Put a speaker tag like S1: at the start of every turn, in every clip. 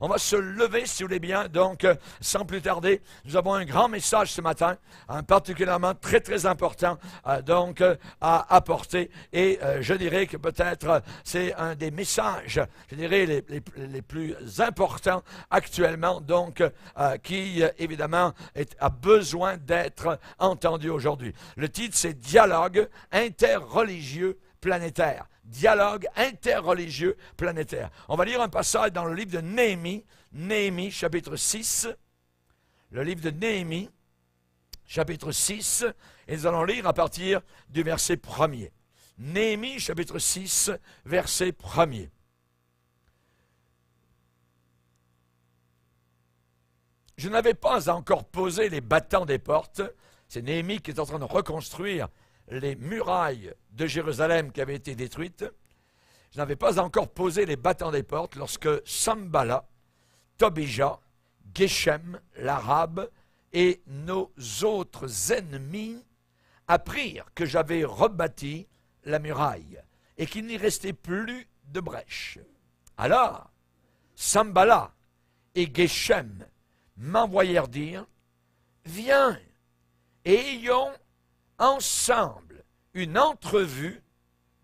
S1: On va se lever, si vous voulez bien, donc, sans plus tarder. Nous avons un grand message ce matin, particulièrement très, très important, à apporter. Et je dirais que peut-être c'est un des messages, je dirais, les plus importants actuellement, donc, qui, évidemment, a besoin d'être entendu aujourd'hui. Le titre, c'est « Dialogue interreligieux planétaire ». Dialogue interreligieux planétaire. On va lire un passage dans le livre de Néhémie, Néhémie chapitre 6, le livre de Néhémie chapitre 6, et nous allons lire à partir du verset 1er. Néhémie chapitre 6, verset 1er. Je n'avais pas encore posé les battants des portes. C'est Néhémie qui est en train de reconstruire les murailles de Jérusalem qui avaient été détruites. Je n'avais pas encore posé les battants des portes lorsque Sambala, Tobija, Geshem, l'Arabe et nos autres ennemis apprirent que j'avais rebâti la muraille et qu'il n'y restait plus de brèche. Alors, Sambala et Geshem m'envoyèrent dire « Viens et ayons ensemble une entrevue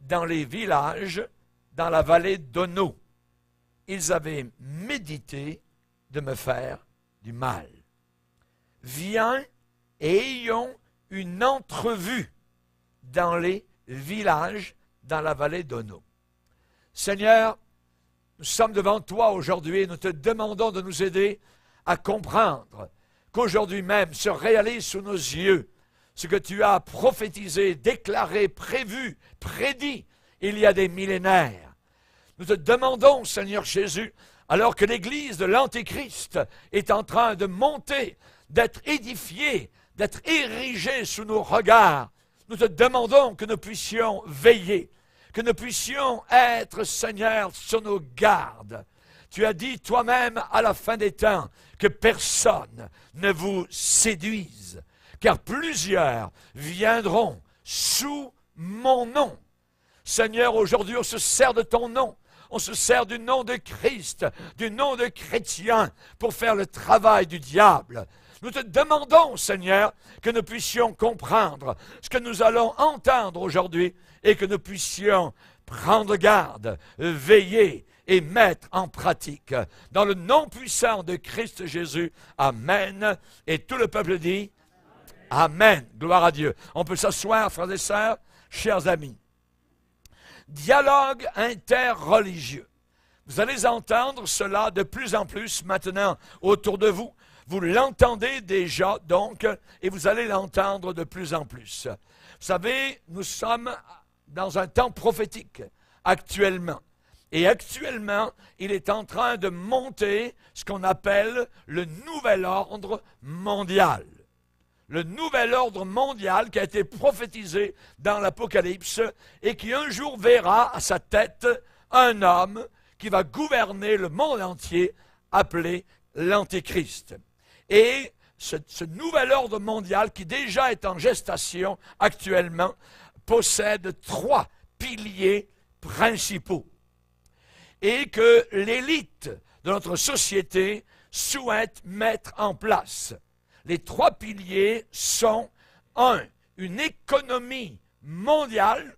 S1: dans les villages dans la vallée d'Ono. » Ils avaient médité de me faire du mal. Viens et ayons une entrevue dans les villages dans la vallée d'Ono. Seigneur, nous sommes devant toi aujourd'hui et nous te demandons de nous aider à comprendre qu'aujourd'hui même se réalise sous nos yeux ce que tu as prophétisé, déclaré, prévu, prédit il y a des millénaires. Nous te demandons, Seigneur Jésus, alors que l'Église de l'Antéchrist est en train de monter, d'être édifiée, d'être érigée sous nos regards, nous te demandons que nous puissions veiller, que nous puissions être, Seigneur, sur nos gardes. Tu as dit toi-même à la fin des temps que personne ne vous séduise, car plusieurs viendront sous mon nom. Seigneur, aujourd'hui, on se sert de ton nom. On se sert du nom de Christ, du nom de chrétien, pour faire le travail du diable. Nous te demandons, Seigneur, que nous puissions comprendre ce que nous allons entendre aujourd'hui et que nous puissions prendre garde, veiller et mettre en pratique. Dans le nom puissant de Christ Jésus, Amen. Et tout le peuple dit Amen. Gloire à Dieu. On peut s'asseoir, frères et sœurs, chers amis. Dialogue interreligieux. Vous allez entendre cela de plus en plus maintenant autour de vous. Vous l'entendez déjà donc, et vous allez l'entendre de plus en plus. Vous savez, nous sommes dans un temps prophétique actuellement. Et actuellement, il est en train de monter ce qu'on appelle le nouvel ordre mondial. Le nouvel ordre mondial qui a été prophétisé dans l'Apocalypse et qui un jour verra à sa tête un homme qui va gouverner le monde entier, appelé l'Antéchrist. Et ce nouvel ordre mondial qui déjà est en gestation actuellement possède 3 piliers principaux et que l'élite de notre société souhaite mettre en place. Les 3 piliers sont 1. Une économie mondiale,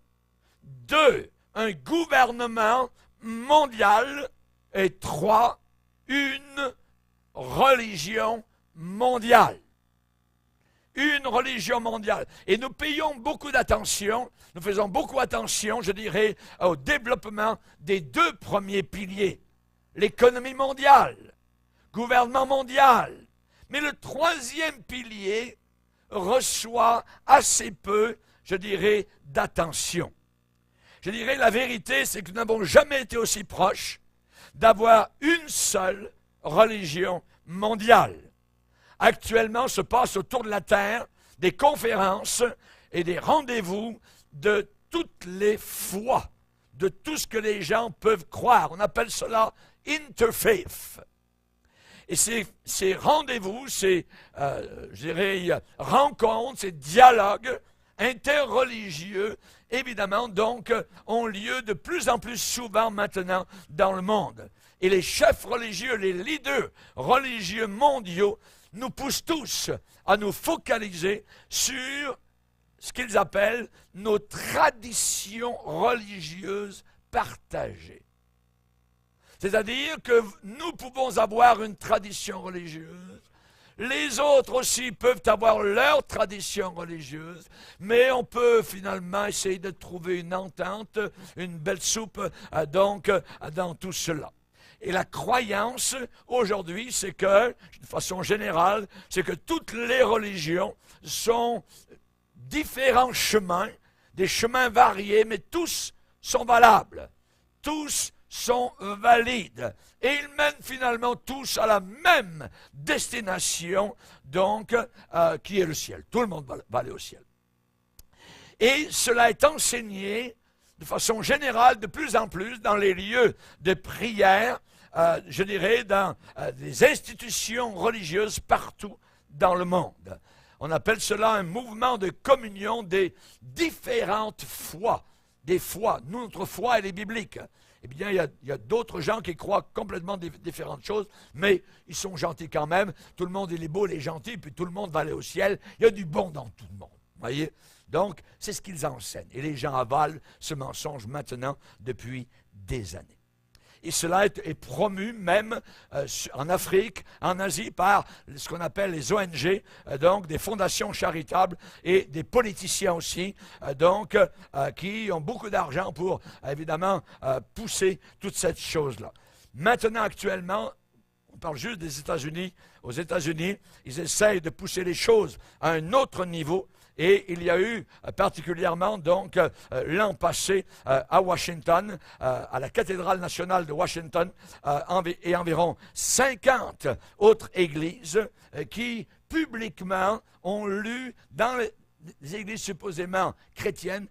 S1: 2. Un gouvernement mondial et 3. Une religion mondiale. Une religion mondiale. Et nous payons beaucoup d'attention, nous faisons beaucoup attention, je dirais, au développement des 2 premiers piliers. L'économie mondiale, gouvernement mondial. Mais le 3e pilier reçoit assez peu, je dirais, d'attention. Je dirais, la vérité, c'est que nous n'avons jamais été aussi proches d'avoir une seule religion mondiale. Actuellement, se passe autour de la Terre des conférences et des rendez-vous de toutes les foi, de tout ce que les gens peuvent croire. On appelle cela interfaith. Et ces rendez-vous, ces rencontres, ces dialogues interreligieux, évidemment, donc, ont lieu de plus en plus souvent maintenant dans le monde. et les chefs religieux, les leaders religieux mondiaux nous poussent tous à nous focaliser sur ce qu'ils appellent nos traditions religieuses partagées. C'est-à-dire que nous pouvons avoir une tradition religieuse, les autres aussi peuvent avoir leur tradition religieuse, mais on peut finalement essayer de trouver une entente, une belle soupe dans tout cela. Et la croyance aujourd'hui, c'est que, de façon générale, c'est que toutes les religions sont différents chemins, des chemins variés, mais tous sont valables, tous sont valides. Et ils mènent finalement tous à la même destination, donc, qui est le ciel. Tout le monde va aller au ciel. Et cela est enseigné de façon générale de plus en plus dans les lieux de prière, je dirais dans des institutions religieuses partout dans le monde. On appelle cela un mouvement de communion des différentes foi. Des foi. Nous, notre foi, elle est biblique. Eh bien, il y a d'autres gens qui croient complètement différentes choses, mais ils sont gentils quand même. Tout le monde, il est beau, il est gentil, puis tout le monde va aller au ciel. Il y a du bon dans tout le monde. Voyez? Donc, c'est ce qu'ils enseignent. Et les gens avalent ce mensonge maintenant depuis des années. Et cela est promu même en Afrique, en Asie, par ce qu'on appelle les ONG, donc des fondations charitables et des politiciens aussi, qui ont beaucoup d'argent pour, évidemment, pousser toute cette chose-là. Maintenant, actuellement, on parle juste des États-Unis. Aux États-Unis, ils essayent de pousser les choses à un autre niveau. Et il y a eu particulièrement donc l'an passé à Washington, à la cathédrale nationale de Washington, et environ 50 autres églises qui publiquement ont lu, dans les églises supposément chrétiennes,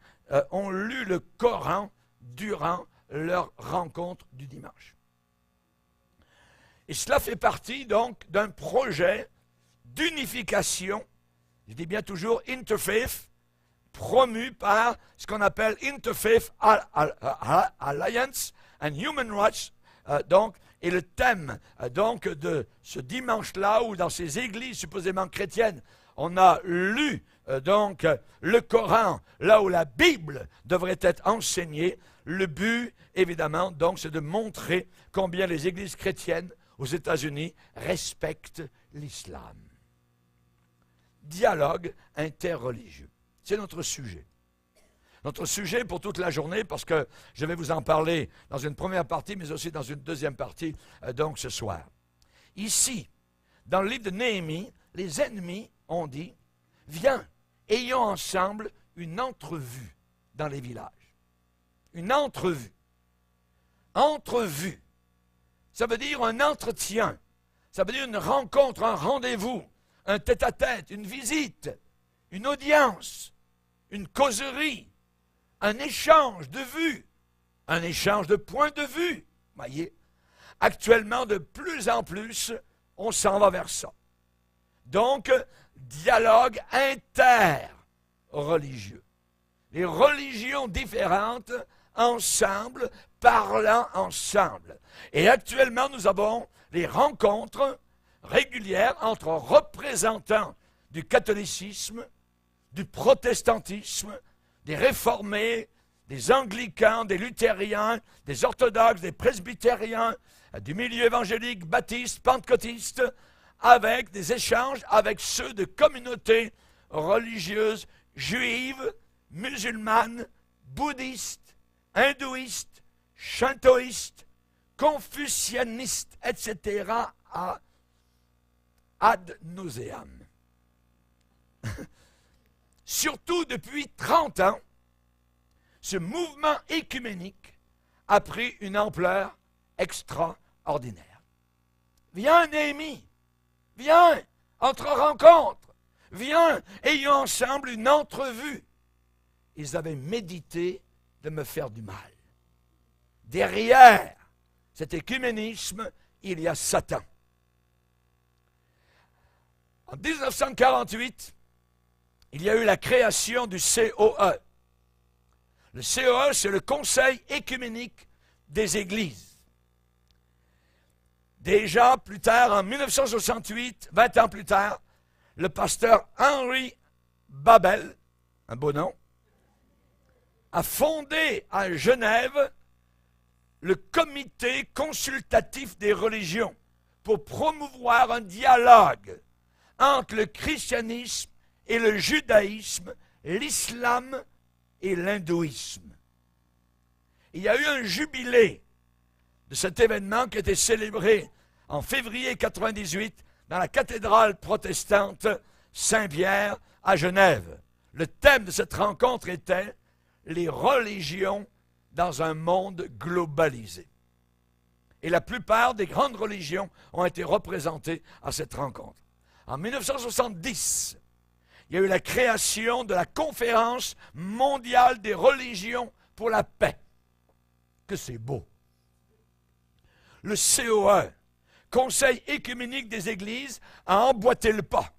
S1: ont lu le Coran durant leur rencontre du dimanche. Et cela fait partie donc d'un projet d'unification, je dis bien toujours interfaith, promu par ce qu'on appelle Interfaith Alliance and Human Rights. Et le thème de ce dimanche-là, où dans ces églises supposément chrétiennes, on a lu le Coran, là où la Bible devrait être enseignée. Le but, évidemment, donc, c'est de montrer combien les églises chrétiennes aux États-Unis respectent l'islam. Dialogue interreligieux. C'est notre sujet. Notre sujet pour toute la journée, parce que je vais vous en parler dans une première partie, mais aussi dans une deuxième partie, donc ce soir. Ici, dans le livre de Néhémie, les ennemis ont dit, « Viens, ayons ensemble une entrevue dans les villages. » Une entrevue. Entrevue. Ça veut dire un entretien. Ça veut dire une rencontre, un rendez-vous. Un tête-à-tête, une visite, une audience, une causerie, un échange de vues, un échange de points de vue. Voyez, actuellement, de plus en plus, on s'en va vers ça. Donc, dialogue interreligieux. Les religions différentes, ensemble, parlant ensemble. Et actuellement, nous avons les rencontres régulière entre représentants du catholicisme, du protestantisme, des réformés, des anglicans, des luthériens, des orthodoxes, des presbytériens, du milieu évangélique, baptiste, pentecôtiste, avec des échanges avec ceux de communautés religieuses juives, musulmanes, bouddhistes, hindouistes, shintoïstes, confucianistes, etc., ad nauseam. Surtout depuis 30 ans, ce mouvement écuménique a pris une ampleur extraordinaire. Viens, Néhémie, viens, entre rencontres, viens, ayons ensemble une entrevue. Ils avaient médité de me faire du mal. Derrière cet écuménisme, il y a Satan. En 1948, il y a eu la création du COE. Le COE, c'est le Conseil écuménique des Églises. Déjà, plus tard, en 1968, 20 ans plus tard, le pasteur Henry Babel, un beau nom, a fondé à Genève le comité consultatif des religions pour promouvoir un dialogue entre le christianisme et le judaïsme, l'islam et l'hindouisme. Il y a eu un jubilé de cet événement qui a été célébré en février 1998 dans la cathédrale protestante Saint-Pierre à Genève. Le thème de cette rencontre était « Les religions dans un monde globalisé ». Et la plupart des grandes religions ont été représentées à cette rencontre. En 1970, il y a eu la création de la Conférence mondiale des religions pour la paix. Que c'est beau! Le COE, Conseil écuménique des Églises, a emboîté le pas.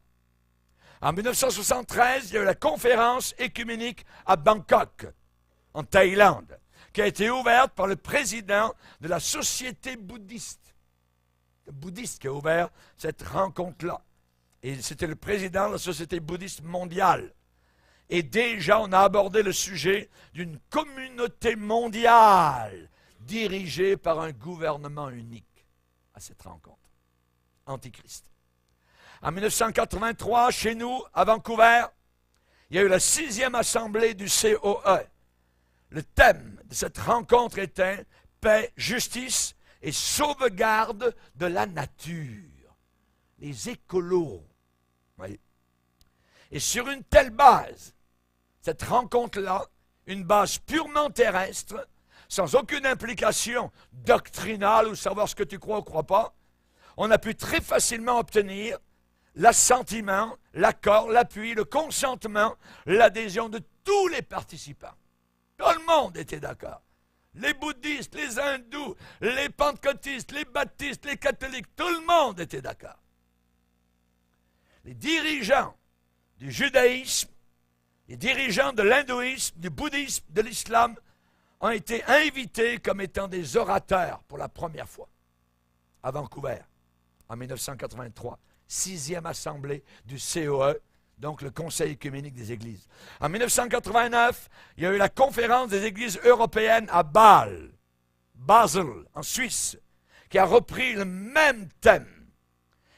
S1: En 1973, il y a eu la conférence écuménique à Bangkok, en Thaïlande, qui a été ouverte par le président de la Société bouddhiste. Le bouddhiste qui a ouvert cette rencontre-là. Et c'était le président de la Société bouddhiste mondiale. Et déjà, on a abordé le sujet d'une communauté mondiale dirigée par un gouvernement unique à cette rencontre. Antichrist. En 1983, chez nous, à Vancouver, il y a eu la 6e assemblée du COE. Le thème de cette rencontre était « Paix, justice et sauvegarde de la nature ». Les écolos. Oui. Et sur une telle base, cette rencontre-là, une base purement terrestre, sans aucune implication doctrinale ou savoir ce que tu crois ou ne crois pas, on a pu très facilement obtenir l'assentiment, l'accord, l'appui, le consentement, l'adhésion de tous les participants. Tout le monde était d'accord. Les bouddhistes, les hindous, les pentecôtistes, les baptistes, les catholiques, tout le monde était d'accord. Les dirigeants du judaïsme, les dirigeants de l'hindouisme, du bouddhisme, de l'islam ont été invités comme étant des orateurs pour la première fois à Vancouver en 1983. 6e assemblée du COE, donc le Conseil écuménique des Églises. En 1989, il y a eu la conférence des Églises européennes à Basel, en Suisse, qui a repris le même thème.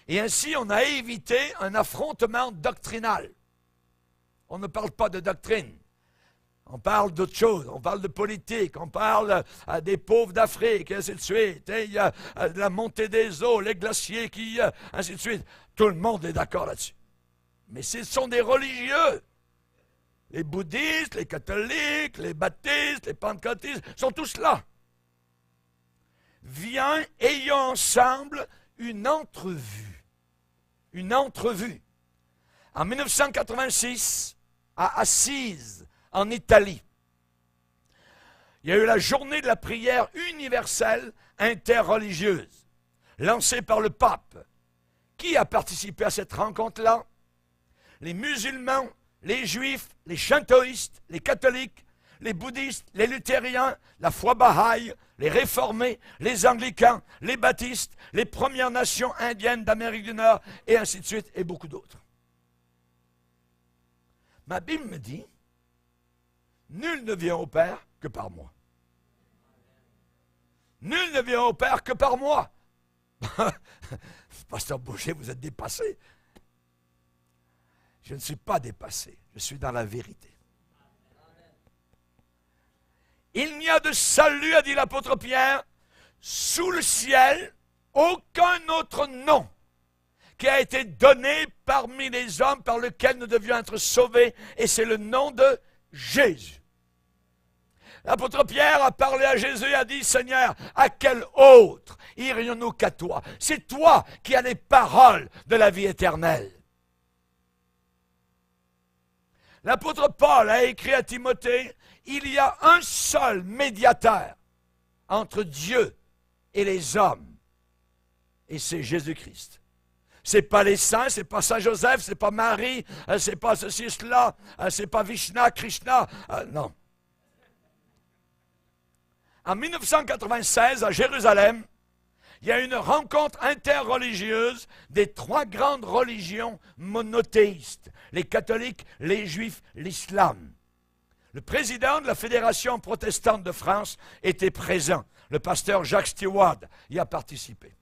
S1: Et ainsi, on a évité un affrontement doctrinal. On ne parle pas de doctrine. On parle d'autre chose, on parle de politique, on parle des pauvres d'Afrique, et ainsi de suite. Et il y a la montée des eaux, les glaciers, ainsi de suite. Tout le monde est d'accord là-dessus. Mais ce sont des religieux. Les bouddhistes, les catholiques, les baptistes, les pentecôtistes, sont tous là. Viens, ayons ensemble une entrevue. Une entrevue. En 1986, à Assise, en Italie, il y a eu la journée de la prière universelle interreligieuse, lancée par le pape. Qui a participé à cette rencontre-là? Les musulmans, les juifs, les shintoïstes, les catholiques, les bouddhistes, les luthériens, la foi bahaï, les réformés, les anglicans, les baptistes, les Premières Nations indiennes d'Amérique du Nord, et ainsi de suite, et beaucoup d'autres. Ma Bible me dit, nul ne vient au Père que par moi. Nul ne vient au Père que par moi. Pasteur Boucher, vous êtes dépassé. Je ne suis pas dépassé, je suis dans la vérité. Il n'y a de salut, a dit l'apôtre Pierre, sous le ciel, aucun autre nom qui a été donné parmi les hommes par lequel nous devions être sauvés, et c'est le nom de Jésus. L'apôtre Pierre a parlé à Jésus et a dit, Seigneur, à quel autre irions-nous qu'à toi? C'est toi qui as les paroles de la vie éternelle. L'apôtre Paul a écrit à Timothée, il y a un seul médiateur entre Dieu et les hommes, et c'est Jésus-Christ. C'est pas les saints, c'est pas Saint Joseph, c'est pas Marie, c'est pas ceci, cela, c'est pas Vishna, Krishna, non. En 1996, à Jérusalem, il y a une rencontre interreligieuse des trois grandes religions monothéistes, les catholiques, les juifs, l'islam. Le président de la Fédération protestante de France était présent. Le pasteur Jacques Stewart y a participé.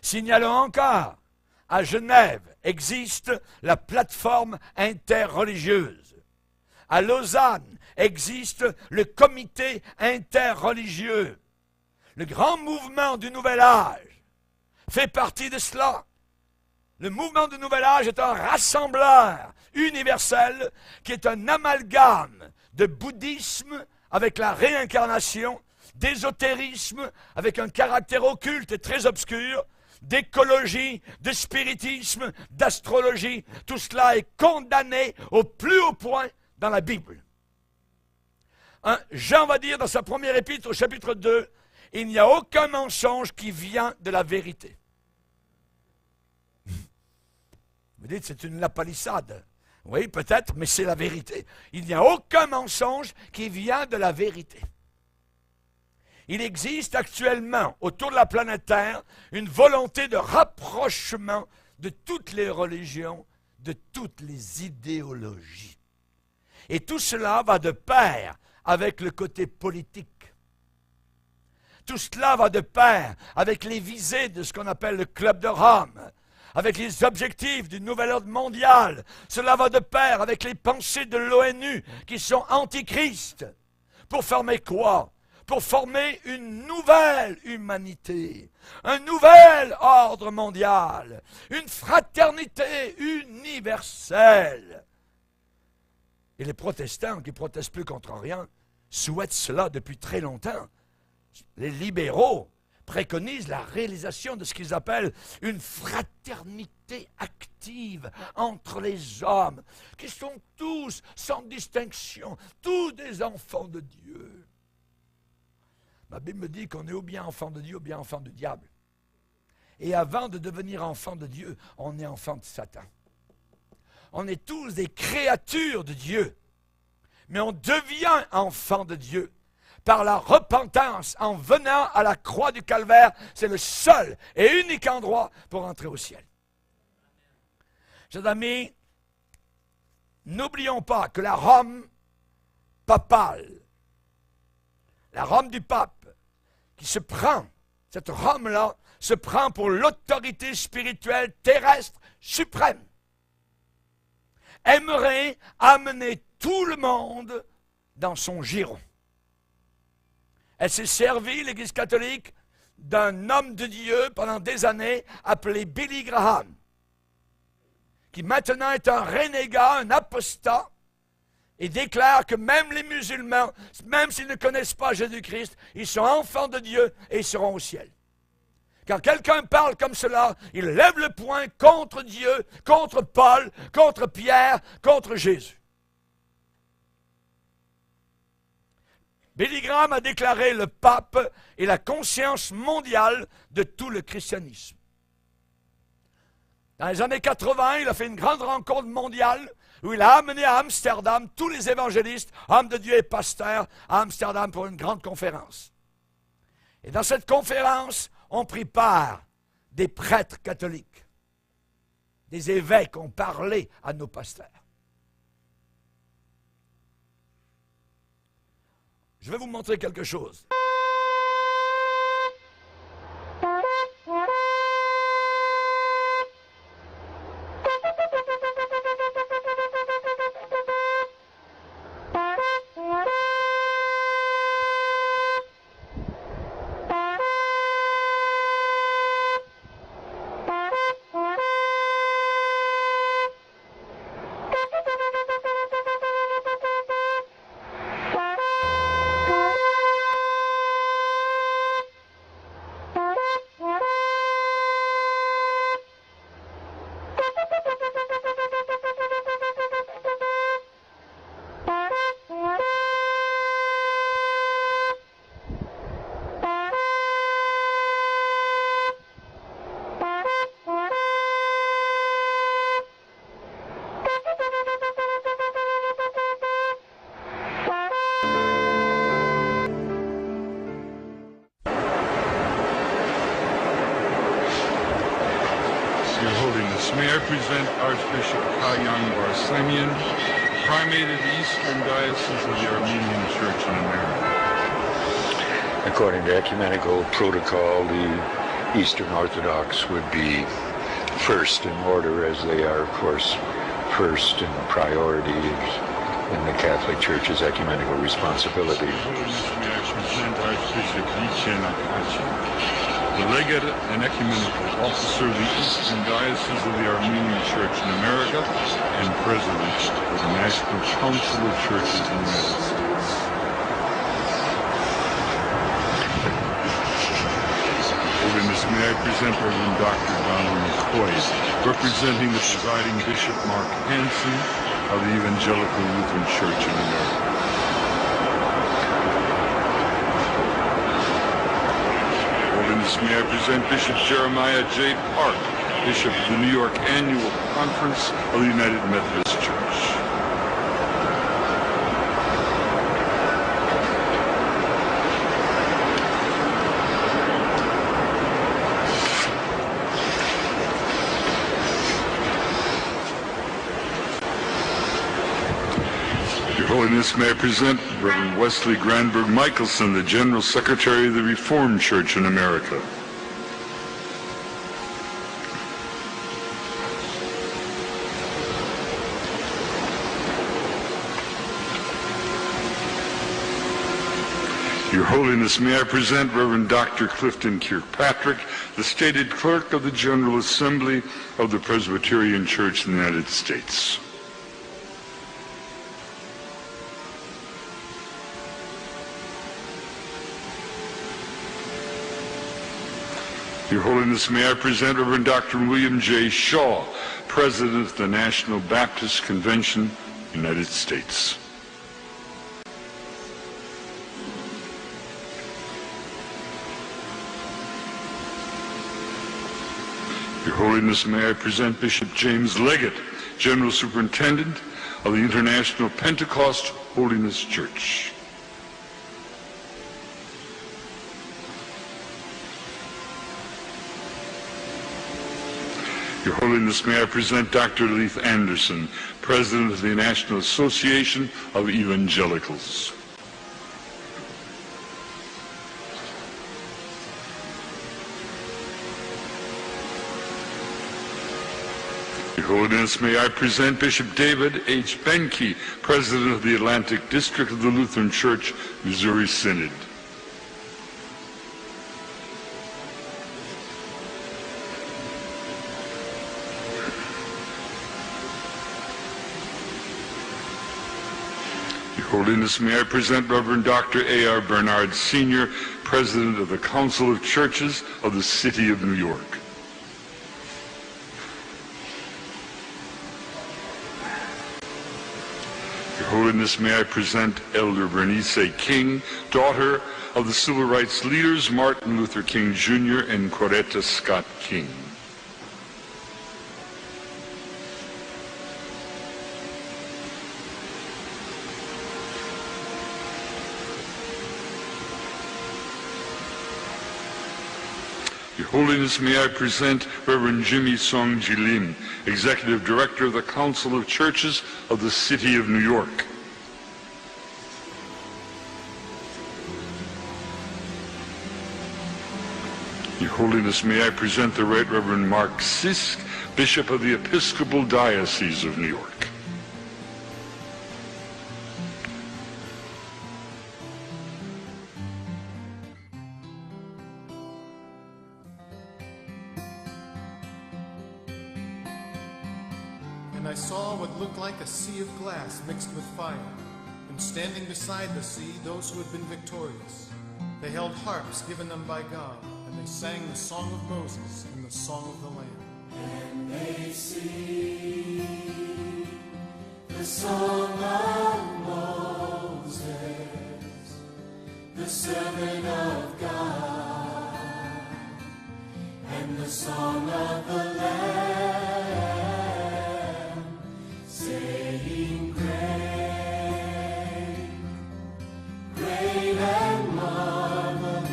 S1: Signalons encore, à Genève existe la plateforme interreligieuse. À Lausanne existe le comité interreligieux. Le grand mouvement du Nouvel Âge fait partie de cela. Le mouvement du Nouvel Âge est un rassembleur universel qui est un amalgame de bouddhisme avec la réincarnation, d'ésotérisme avec un caractère occulte et très obscur, d'écologie, de spiritisme, d'astrologie. Tout cela est condamné au plus haut point dans la Bible. Jean va dire dans sa première épître au chapitre 2, il n'y a aucun mensonge qui vient de la vérité. Vous dites, c'est une lapalissade. Oui, peut-être, mais c'est la vérité. Il n'y a aucun mensonge qui vient de la vérité. Il existe actuellement, autour de la planète Terre, une volonté de rapprochement de toutes les religions, de toutes les idéologies. Et tout cela va de pair avec le côté politique. Tout cela va de pair avec les visées de ce qu'on appelle le Club de Rome, avec les objectifs du nouvel ordre mondial. Cela va de pair avec les pensées de l'ONU qui sont antichrist. Pour former quoi? Pour former une nouvelle humanité, un nouvel ordre mondial, une fraternité universelle. Et les protestants qui ne protestent plus contre rien souhaitent cela depuis très longtemps. Les libéraux préconisent la réalisation de ce qu'ils appellent une fraternité active entre les hommes, qui sont tous, sans distinction, tous des enfants de Dieu. La Bible me dit qu'on est ou bien enfant de Dieu ou bien enfant du diable. Et avant de devenir enfant de Dieu, on est enfant de Satan. On est tous des créatures de Dieu, mais on devient enfant de Dieu par la repentance en venant à la croix du calvaire. C'est le seul et unique endroit pour entrer au ciel. Chers amis, n'oublions pas que la Rome papale, la Rome du pape, qui se prend, cette Rome-là, se prend pour l'autorité spirituelle terrestre suprême, aimerait amener tout le monde dans son giron. Elle s'est servie, l'Église catholique, d'un homme de Dieu pendant des années appelé Billy Graham, qui maintenant est un renégat, un apostat, et déclare que même les musulmans, même s'ils ne connaissent pas Jésus-Christ, ils sont enfants de Dieu et ils seront au ciel. Quand quelqu'un parle comme cela, il lève le poing contre Dieu, contre Paul, contre Pierre, contre Jésus. Billy Graham a déclaré le pape est la conscience mondiale de tout le christianisme. Dans les années 80, il a fait une grande rencontre mondiale où il a amené à Amsterdam tous les évangélistes, hommes de Dieu et pasteurs, à Amsterdam pour une grande conférence. Et dans cette conférence, ont pris part des prêtres catholiques. Des évêques ont parlé à nos pasteurs. Je vais vous montrer quelque chose.
S2: Holiness, may I present Archbishop Kayan Barsamian, Primate of the Eastern Diocese of the Armenian Church in America.
S3: According to ecumenical protocol, the Eastern Orthodox would be first in order, as they are, of course, first in priority in the Catholic Church's ecumenical responsibility.
S2: Holiness, may I present Archbishop Yichen Akachi, the legate and ecumenical officer of the Eastern Diocese of the Armenian Church in America and president of the National Council of Churches in the United States. Holiness, may I present Reverend Dr. Donald McCoy, representing the presiding Bishop Mark Hansen of the Evangelical Lutheran Church in America. Holiness, may I present Bishop Jeremiah J. Park, Bishop of the New York Annual Conference of the United Methodist Church. Your Holiness, may I present Reverend Wesley Granberg Michelson, the General Secretary of the Reformed Church in America. Your Holiness, may I present Reverend Dr. Clifton Kirkpatrick, the stated clerk of the General Assembly of the Presbyterian Church in the United States. Your Holiness, may I present Reverend Dr. William J. Shaw, President of the National Baptist Convention, United States. Your Holiness, may I present Bishop James Leggett, General Superintendent of the International Pentecost Holiness Church. Your Holiness, may I present Dr. Leith Anderson, President of the National Association of Evangelicals. Your Holiness, may I present Bishop David H. Benke, President of the Atlantic District of the Lutheran Church, Missouri Synod. Your Holiness, may I present Reverend Dr. A.R. Bernard Sr., President of the Council of Churches of the City of New York. Your Holiness, may I present Elder Bernice King, daughter of the civil rights leaders Martin Luther King Jr. and Coretta Scott King. Your Holiness, may I present Reverend Jimmy Song Jilim, Executive Director of the Council of Churches of the City of New York. Your Holiness, may I present the Right Reverend Mark Sisk, Bishop of the Episcopal Diocese of New York.
S4: And I saw what looked like a sea of glass mixed with fire, and standing beside the sea, those who had been victorious. They held harps given them by God, and they sang the song of Moses and the song of the Lamb.
S5: And they sing the song of Moses, the servant of God, and the song of the Lamb, saying, Great, great and marvelous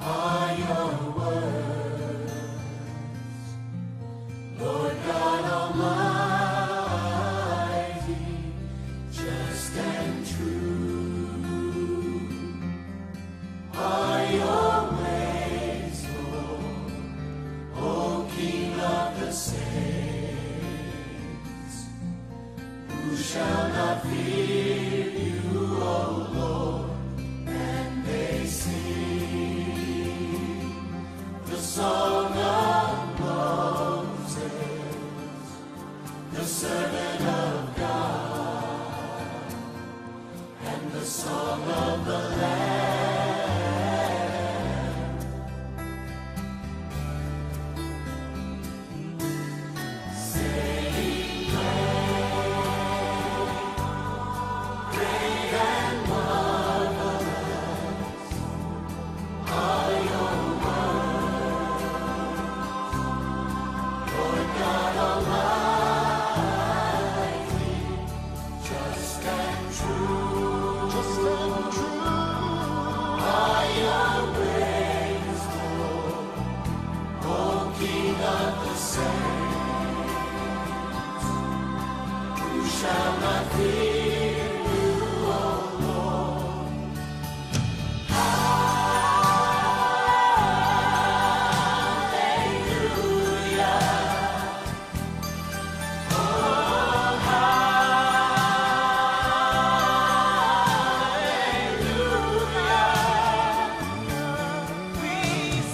S5: are your words. the song of the Lamb. Saying, great and marvelous are your words, Lord God Almighty, just and true.
S4: Just and true.
S5: Are your ways, Lord, O King of the saints, who shall not fear you, O Lord? Hallelujah. Oh, hallelujah. We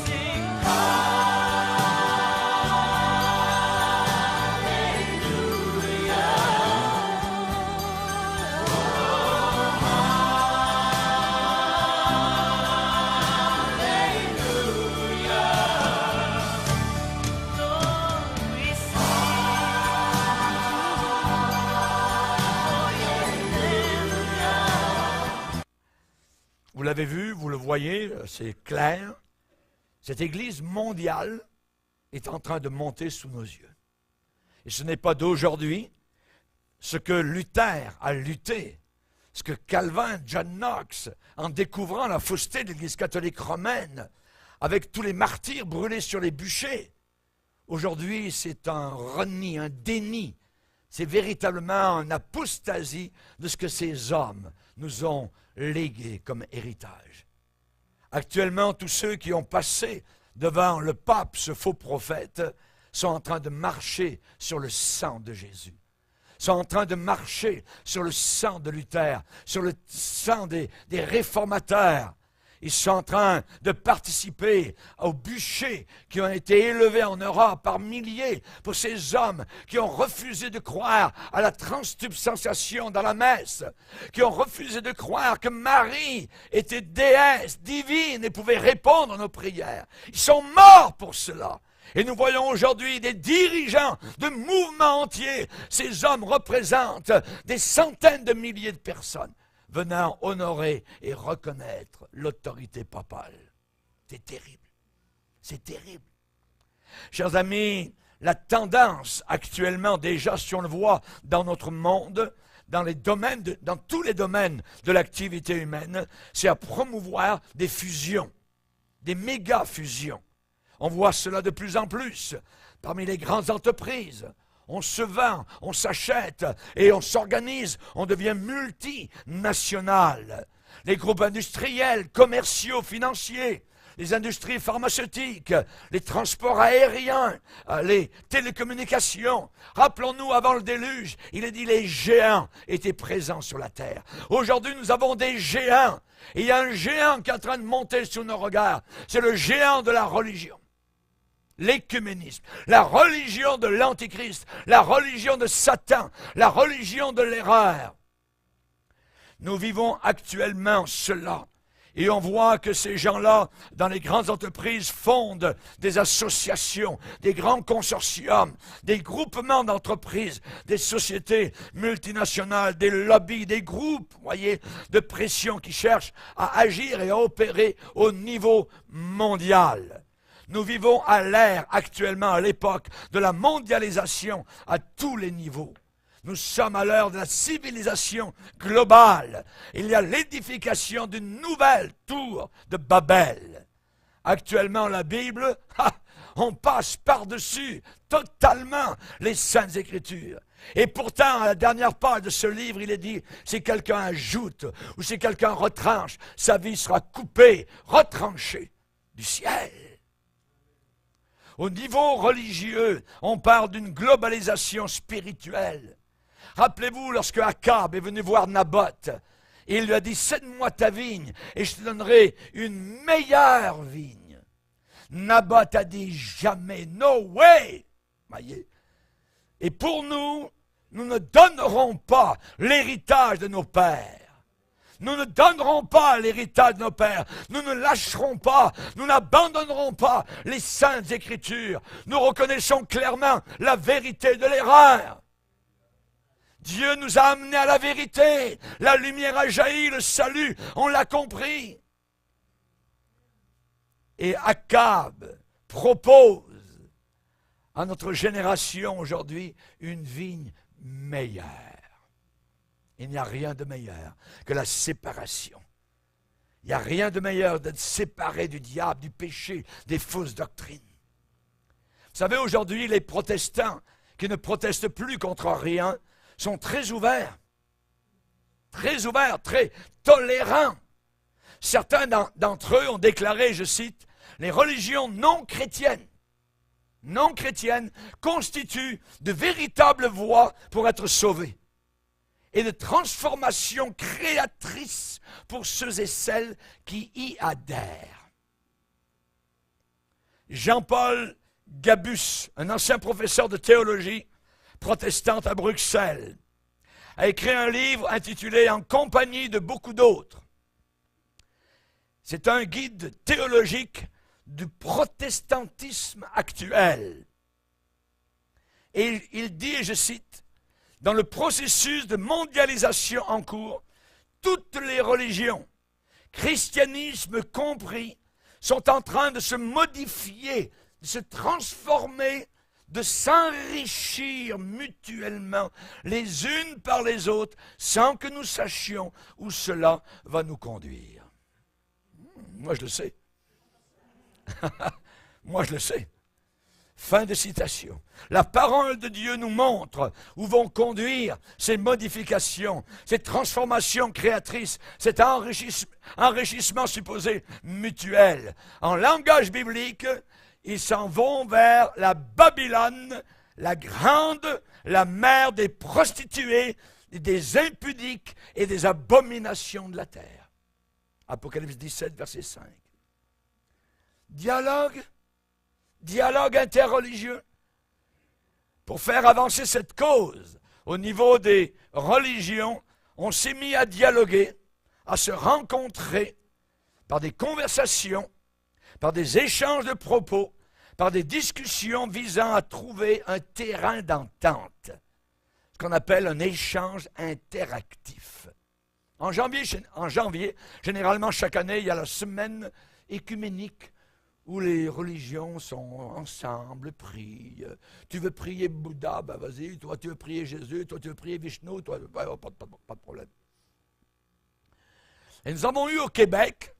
S5: sing
S1: Vous l'avez vu, vous le voyez, c'est clair. Cette Église mondiale est en train de monter sous nos yeux. Et ce n'est pas d'aujourd'hui. Ce que Luther a lutté, ce que Calvin, John Knox, en découvrant la fausseté de l'Église catholique romaine, avec tous les martyrs brûlés sur les bûchers, aujourd'hui c'est un reniement, un déni. C'est véritablement une apostasie de ce que ces hommes nous ont légué comme héritage. Actuellement, tous ceux qui ont passé devant le pape, ce faux prophète, sont en train de marcher sur le sang de Jésus. Sont en train de marcher sur le sang de Luther, sur le sang des réformateurs. Ils sont en train de participer aux bûchers qui ont été élevés en Europe par milliers pour ces hommes qui ont refusé de croire à la transsubstantiation dans la messe, qui ont refusé de croire que Marie était déesse divine et pouvait répondre à nos prières. Ils sont morts pour cela. Et nous voyons aujourd'hui des dirigeants de mouvements entiers. Ces hommes représentent des centaines de milliers de personnes venant honorer et reconnaître l'autorité papale. C'est terrible. C'est terrible. Chers amis, la tendance actuellement, déjà si on le voit dans notre monde, dans tous les domaines de l'activité humaine, c'est à promouvoir des fusions, des méga-fusions. On voit cela de plus en plus parmi les grandes entreprises. On se vend, on s'achète et on s'organise, on devient multinational. Les groupes industriels, commerciaux, financiers, les industries pharmaceutiques, les transports aériens, les télécommunications. Rappelons-nous, avant le déluge, il est dit les géants étaient présents sur la terre. Aujourd'hui, nous avons des géants. Et il y a un géant qui est en train de monter sous nos regards. C'est le géant de la religion. L'écuménisme, la religion de l'Antichrist, la religion de Satan, la religion de l'erreur. Nous vivons actuellement cela. Et on voit que ces gens-là, dans les grandes entreprises, fondent des associations, des grands consortiums, des groupements d'entreprises, des sociétés multinationales, des lobbies, des groupes, voyez, de pression qui cherchent à agir et à opérer au niveau mondial. Nous vivons à l'ère actuellement, à l'époque de la mondialisation à tous les niveaux. Nous sommes à l'heure de la civilisation globale. Il y a l'édification d'une nouvelle tour de Babel. Actuellement, la Bible, on passe par-dessus totalement les Saintes Écritures. Et pourtant, à la dernière page de ce livre, il est dit, si quelqu'un ajoute ou si quelqu'un retranche, sa vie sera coupée, retranchée du ciel. Au niveau religieux, on parle d'une globalisation spirituelle. Rappelez-vous, lorsque Akab est venu voir Naboth, et il lui a dit, cède-moi ta vigne, et je te donnerai une meilleure vigne. Naboth a dit, jamais, no way. Voyez. Et pour nous, nous ne donnerons pas l'héritage de nos pères. Nous ne donnerons pas l'héritage de nos pères. Nous ne lâcherons pas. Nous n'abandonnerons pas les saintes écritures. Nous reconnaissons clairement la vérité de l'erreur. Dieu nous a amenés à la vérité. La lumière a jailli, le salut, on l'a compris. Et Akab propose à notre génération aujourd'hui une vie meilleure. Il n'y a rien de meilleur que la séparation. Il n'y a rien de meilleur d'être séparé du diable, du péché, des fausses doctrines. Vous savez, aujourd'hui, les protestants qui ne protestent plus contre rien sont très ouverts, très tolérants. Certains d'entre eux ont déclaré, je cite, « Les religions non chrétiennes constituent de véritables voies pour être sauvés et de transformation créatrice pour ceux et celles qui y adhèrent. » Jean-Paul Gabus, un ancien professeur de théologie protestante à Bruxelles, a écrit un livre intitulé « En compagnie de beaucoup d'autres ». C'est un guide théologique du protestantisme actuel. Et il dit, et je cite, « Dans le processus de mondialisation en cours, toutes les religions, christianisme compris, sont en train de se modifier, de se transformer, de s'enrichir mutuellement les unes par les autres, sans que nous sachions où cela va nous conduire. » Moi, je le sais. Moi, je le sais. Fin de citation. La parole de Dieu nous montre où vont conduire ces modifications, ces transformations créatrices, cet enrichissement supposé mutuel. En langage biblique, ils s'en vont vers la Babylone, la grande, la mère des prostituées, des impudiques et des abominations de la terre. Apocalypse 17, verset 5. Dialogue interreligieux. Pour faire avancer cette cause au niveau des religions, on s'est mis à dialoguer, à se rencontrer par des conversations, par des échanges de propos, par des discussions visant à trouver un terrain d'entente, ce qu'on appelle un échange interactif. En janvier, généralement chaque année, il y a la semaine écuménique où les religions sont ensemble, prient. Tu veux prier Bouddha, ben vas-y. Toi, tu veux prier Jésus. Toi, tu veux prier Vishnu. Toi, pas de problème. Et nous avons eu au Québec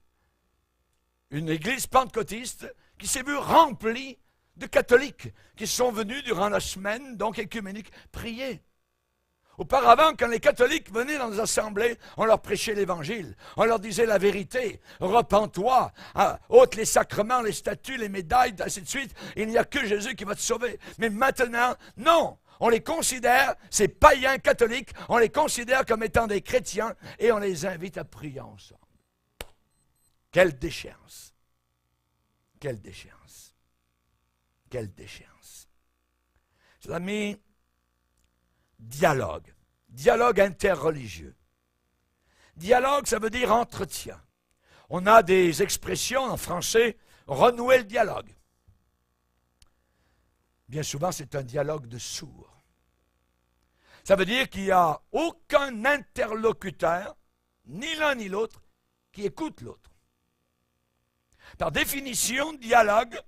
S1: une église pentecôtiste qui s'est vue remplie de catholiques qui sont venus durant la semaine, donc écuménique, prier. Auparavant, quand les catholiques venaient dans les assemblées, on leur prêchait l'Évangile, on leur disait la vérité, repens-toi, ôte les sacrements, les statues, les médailles, ainsi de suite, il n'y a que Jésus qui va te sauver. Mais maintenant, non, on les considère, ces païens catholiques, on les considère comme étant des chrétiens et on les invite à prier ensemble. Quelle déchéance! Quelle déchéance! Quelle déchéance! Chers amis, dialogue interreligieux. Dialogue, ça veut dire entretien. On a des expressions en français, renouer le dialogue. Bien souvent, c'est un dialogue de sourds. Ça veut dire qu'il n'y a aucun interlocuteur, ni l'un ni l'autre, qui écoute l'autre. Par définition, dialogue,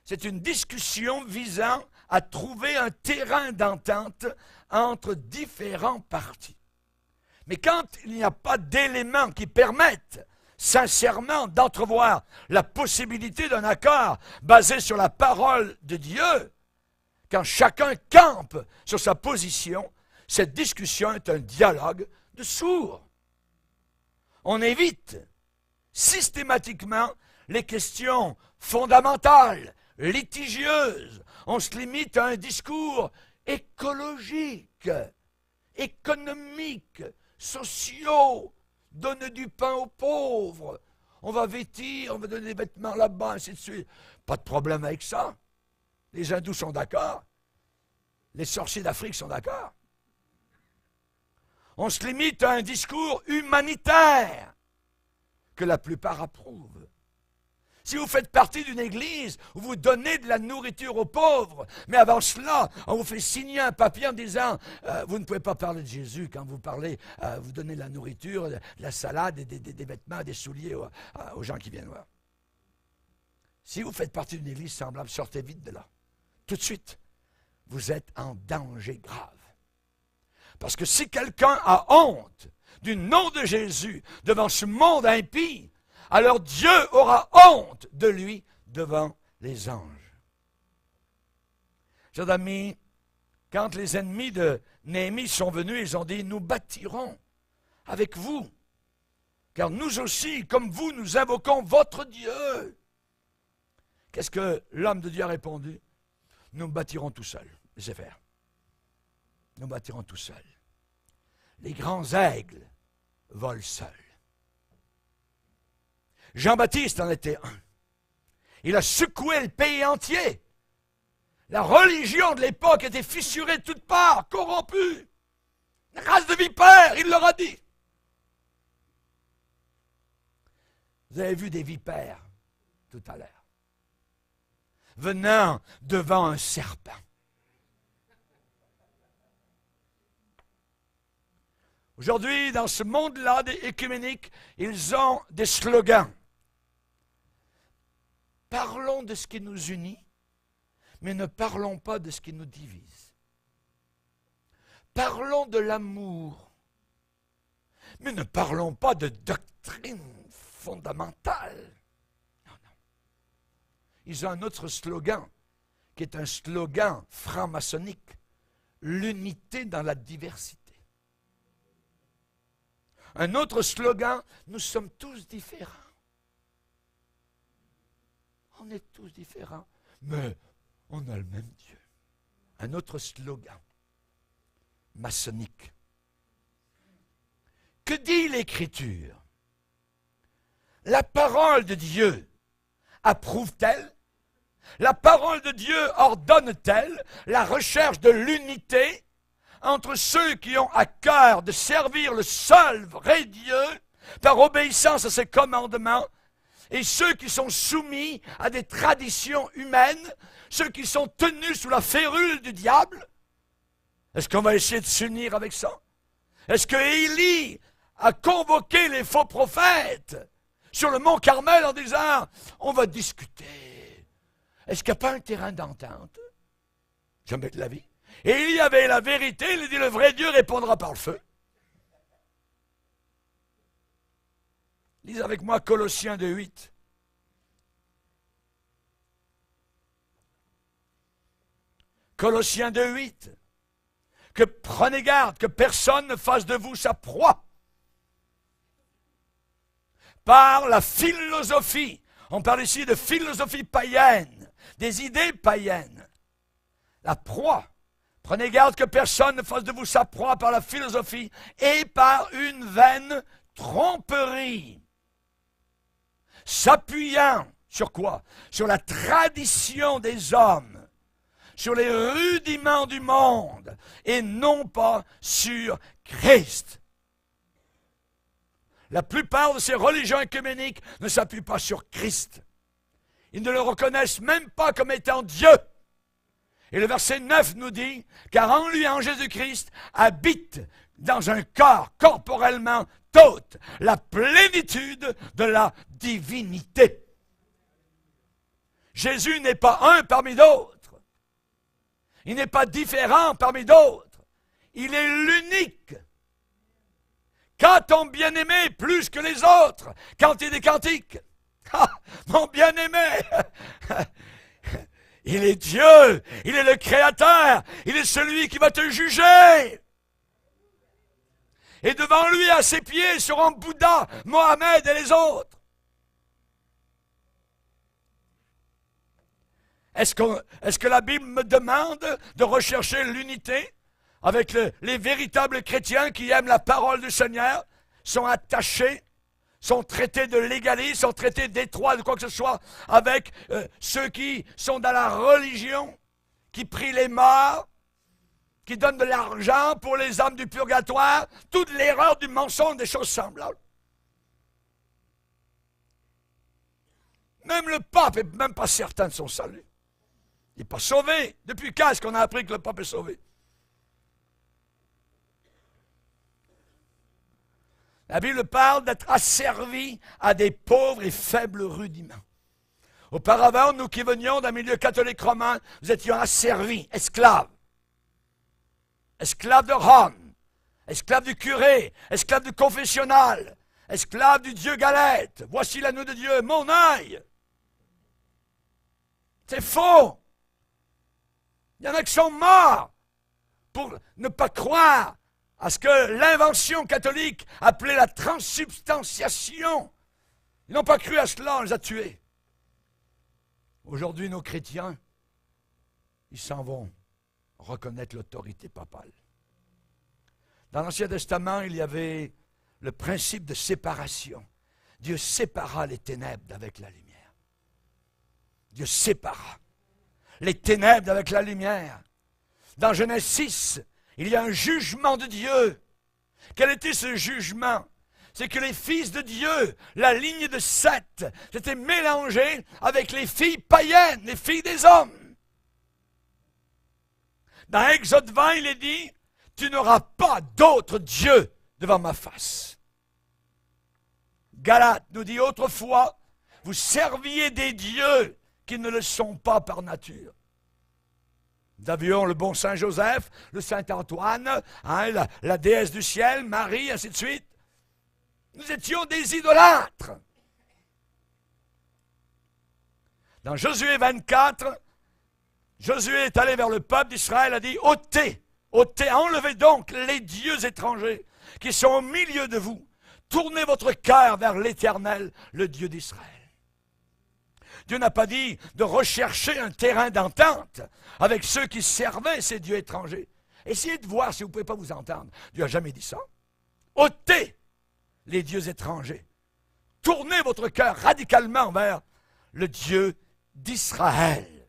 S1: c'est une discussion visant à trouver un terrain d'entente entre différents partis. Mais quand il n'y a pas d'éléments qui permettent sincèrement d'entrevoir la possibilité d'un accord basé sur la parole de Dieu, quand chacun campe sur sa position, cette discussion est un dialogue de sourds. On évite systématiquement les questions fondamentales, litigieuses. On se limite à un discours écologique, économique, sociaux, donner du pain aux pauvres. On va vêtir, on va donner des vêtements là-bas, ainsi de suite. Pas de problème avec ça. Les hindous sont d'accord. Les sorciers d'Afrique sont d'accord. On se limite à un discours humanitaire. que la plupart approuvent. Si vous faites partie d'une église où vous donnez de la nourriture aux pauvres, mais avant cela, on vous fait signer un papier en disant vous ne pouvez pas parler de Jésus quand vous parlez, vous donnez de la nourriture, de la salade, des vêtements, des souliers aux gens qui viennent voir. Si vous faites partie d'une église semblable, sortez vite de là. Tout de suite, vous êtes en danger grave. Parce que si quelqu'un a honte du nom de Jésus devant ce monde impie, alors Dieu aura honte de lui devant les anges. Chers amis, quand les ennemis de Néhémie sont venus, ils ont dit, nous bâtirons avec vous, car nous aussi, comme vous, nous invoquons votre Dieu. Qu'est-ce que l'homme de Dieu a répondu? Nous bâtirons tout seuls, laissez faire. Nous bâtirons tout seuls. Les grands aigles volent seuls. Jean-Baptiste en était un. Il a secoué le pays entier. La religion de l'époque était fissurée de toutes parts, corrompue. Une race de vipères, il leur a dit. Vous avez vu des vipères tout à l'heure, venant devant un serpent. Aujourd'hui, dans ce monde-là des écuméniques, ils ont des slogans. Parlons de ce qui nous unit, mais ne parlons pas de ce qui nous divise. Parlons de l'amour, mais ne parlons pas de doctrine fondamentale. Non, non. Ils ont un autre slogan, qui est un slogan franc-maçonnique. L'unité dans la diversité. Un autre slogan, nous sommes tous différents. On est tous différents, mais on a le même Dieu. Un autre slogan, maçonnique. Que dit l'Écriture? La parole de Dieu approuve-t-elle? La parole de Dieu ordonne-t-elle la recherche de l'unité entre ceux qui ont à cœur de servir le seul vrai Dieu par obéissance à ses commandements et ceux qui sont soumis à des traditions humaines, ceux qui sont tenus sous la férule du diable? Est-ce qu'on va essayer de s'unir avec ça? Est-ce que Élie a convoqué les faux prophètes sur le mont Carmel en disant on va discuter? Est-ce qu'il n'y a pas un terrain d'entente? Jamais de la vie. Et il y avait la vérité, il dit le vrai Dieu répondra par le feu. Lisez avec moi Colossiens 2:8. Colossiens 2:8. Que prenez garde que personne ne fasse de vous sa proie par la philosophie. On parle ici de philosophie païenne, des idées païennes. La proie. Prenez garde que personne ne fasse de vous sa proie par la philosophie et par une vaine tromperie. S'appuyant sur quoi? Sur la tradition des hommes, sur les rudiments du monde et non pas sur Christ. La plupart de ces religions œcuméniques ne s'appuient pas sur Christ. Ils ne le reconnaissent même pas comme étant Dieu. Et le verset 9 nous dit, car en lui, en Jésus-Christ, habite dans un corps corporellement toute la plénitude de la divinité. Jésus n'est pas un parmi d'autres. Il n'est pas différent parmi d'autres. Il est l'unique. Quand ton bien-aimé plus que les autres, Cantique des Cantiques. Ah, mon bien-aimé, il est Dieu, il est le Créateur, il est celui qui va te juger. Et devant lui, à ses pieds, seront Bouddha, Mohamed et les autres. Est-ce que la Bible me demande de rechercher l'unité avec les véritables chrétiens qui aiment la parole du Seigneur, sont attachés, sont traités de légalistes, sont traités d'étroits, de quoi que ce soit, avec ceux qui sont dans la religion, qui prient les morts, qui donnent de l'argent pour les âmes du purgatoire, toute l'erreur du mensonge, des choses semblables. Même le pape n'est même pas certain de son salut. Il n'est pas sauvé. Depuis quand est-ce qu'on a appris que le pape est sauvé? La Bible parle d'être asservi à des pauvres et faibles rudiments. Auparavant, nous qui venions d'un milieu catholique romain, nous étions asservis, esclaves. Esclaves de Rome, esclaves du curé, esclaves du confessionnal, esclaves du dieu Galète. Voici l'agneau de Dieu, mon œil. C'est faux. Il y en a qui sont morts pour ne pas croire à ce que l'invention catholique appelait la transsubstantiation. Ils n'ont pas cru à cela, on les a tués. Aujourd'hui, nos chrétiens, ils s'en vont reconnaître l'autorité papale. Dans l'Ancien Testament, il y avait le principe de séparation. Dieu sépara les ténèbres d'avec la lumière. Dieu sépara les ténèbres d'avec la lumière. Dans Genèse 6, il y a un jugement de Dieu. Quel était ce jugement? C'est que les fils de Dieu, la ligne de Seth, s'étaient mélangés avec les filles païennes, les filles des hommes. Dans Exode 20, il est dit, « Tu n'auras pas d'autre Dieu devant ma face. » Galates nous dit autrefois, « Vous serviez des dieux qui ne le sont pas par nature. » Nous avions le bon Saint Joseph, le Saint Antoine, hein, la déesse du ciel, Marie, ainsi de suite. Nous étions des idolâtres. Dans Josué 24, Josué est allé vers le peuple d'Israël, a dit, ôtez, enlevez donc les dieux étrangers qui sont au milieu de vous. Tournez votre cœur vers l'Éternel, le Dieu d'Israël. Dieu n'a pas dit de rechercher un terrain d'entente avec ceux qui servaient ces dieux étrangers. Essayez de voir si vous ne pouvez pas vous entendre. Dieu n'a jamais dit ça. Ôtez les dieux étrangers. Tournez votre cœur radicalement vers le Dieu d'Israël.